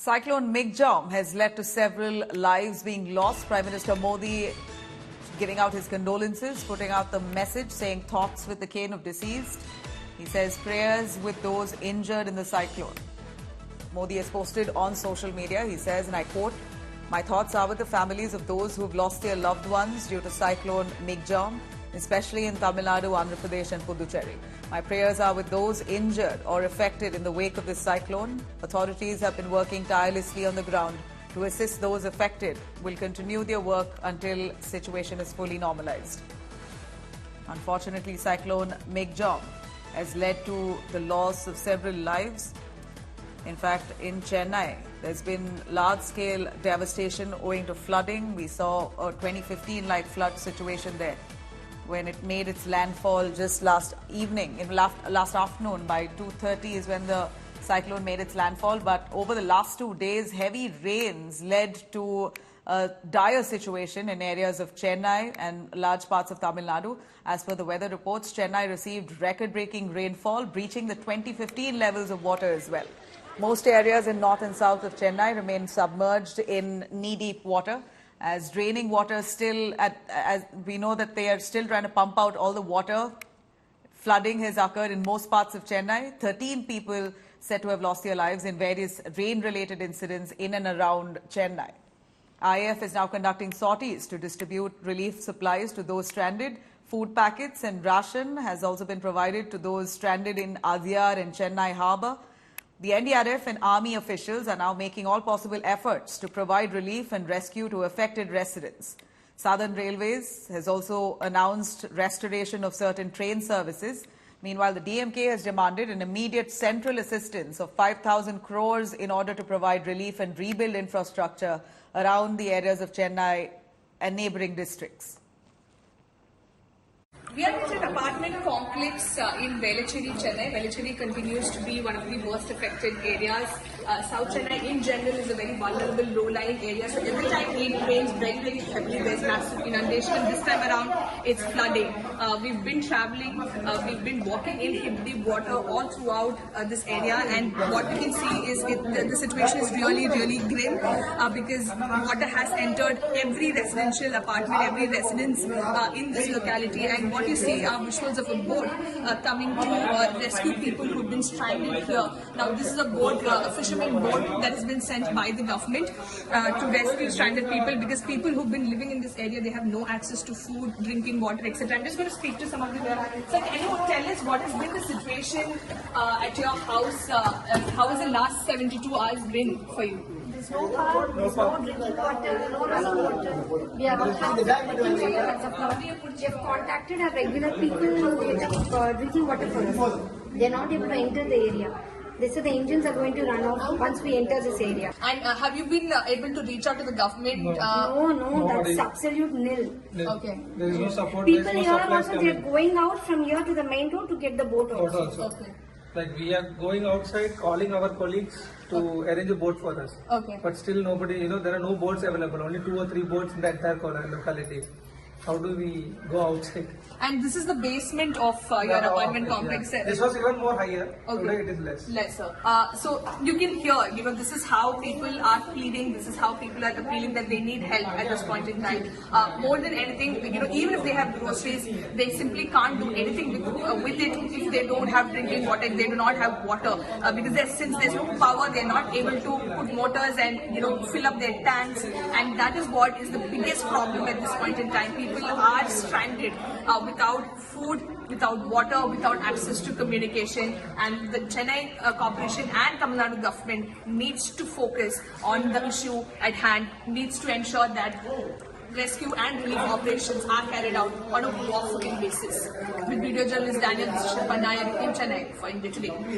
Cyclone Michaung has led to several lives being lost. Prime Minister Modi giving out his condolences, putting out the message saying thoughts with the cane of deceased. He says prayers with those injured in the cyclone. Modi has posted on social media, he says, and I quote, "My thoughts are with the families of those who have lost their loved ones due to Cyclone Michaung, especially in Tamil Nadu, Andhra Pradesh and Puducherry. My prayers are with those injured or affected in the wake of this cyclone. Authorities have been working tirelessly on the ground to assist those affected. Will continue their work until situation is fully normalized." Unfortunately, Cyclone Michaung has led to the loss of several lives. In fact, in Chennai, there's been large-scale devastation owing to flooding. We saw a 2015-like flood situation there when it made its landfall just last evening. Last afternoon by 2:30 is when the cyclone made its landfall. But over the last 2 days, heavy rains led to a dire situation in areas of Chennai and large parts of Tamil Nadu. As per the weather reports, Chennai received record-breaking rainfall, breaching the 2015 levels of water as well. Most areas in north and south of Chennai remain submerged in knee-deep water, as draining water as we know that they are still trying to pump out all the water. Flooding has occurred in most parts of Chennai. 13 people said to have lost their lives in various rain-related incidents in and around Chennai. IAF is now conducting sorties to distribute relief supplies to those stranded. Food packets and ration has also been provided to those stranded in Adyar and Chennai Harbour. The NDRF and army officials are now making all possible efforts to provide relief and rescue to affected residents. Southern Railways has also announced restoration of certain train services. Meanwhile, the DMK has demanded an immediate central assistance of 5,000 crores in order to provide relief and rebuild infrastructure around the areas of Chennai and neighbouring districts. We are in an apartment complex in Velachery, Chennai. Velachery continues to be one of the most affected areas. South Chennai in general is a very vulnerable low-lying area. So every time it rains very, very heavily, there's massive inundation. And this time around, it's flooding. We've been traveling, we've been walking in hip-deep water all throughout this area. And what we can see is the situation is really, really grim because water has entered every residential apartment, every residence in this locality. And what you see are visuals of a boat coming to rescue people who've been stranded here. Now, this is a boat, a fisherman boat that has been sent by the government to rescue stranded people, because people who've been living in this area, they have no access to food, drinking water, etc. I'm just going to speak to some of them. So, can you tell us what has been the situation at your house? How has the last 72 hours been for you? There's no power, there's no drinking water, no running water. We are not having drinking water as of now. We have contacted our regular people to get drinking water for us. They are not able to enter the area. They said the engines are going to run off once we enter this area. And have you been able to reach out to the government? No, that's absolute nil. Okay. There is no support. People here also, they are going out from here to the main road to get the boat also. Okay. Like we are going outside, calling our colleagues to arrange a boat for us. Okay. But still nobody, there are no boats available. Only 2 or 3 boats in the entire locality. How do we go outside? And this is the basement of your apartment complex. Yeah. This was even more higher. Okay. Today it is less. Lesser. So you can hear, this is how people are pleading, this is how people are appealing that they need help at this point in time. More than anything, even if they have groceries, they simply can't do anything with it if they don't have drinking water, if they do not have water. Because since there's no power, they're not able to put motors and, fill up their tanks. And that is what is the biggest problem at this point in time. People are stranded without food, without water, without access to communication, and the Chennai Corporation and Tamil Nadu government needs to focus on the issue at hand, needs to ensure that rescue and relief operations are carried out on a walk-in basis. With video journalist Daniel in Chennai for India Today.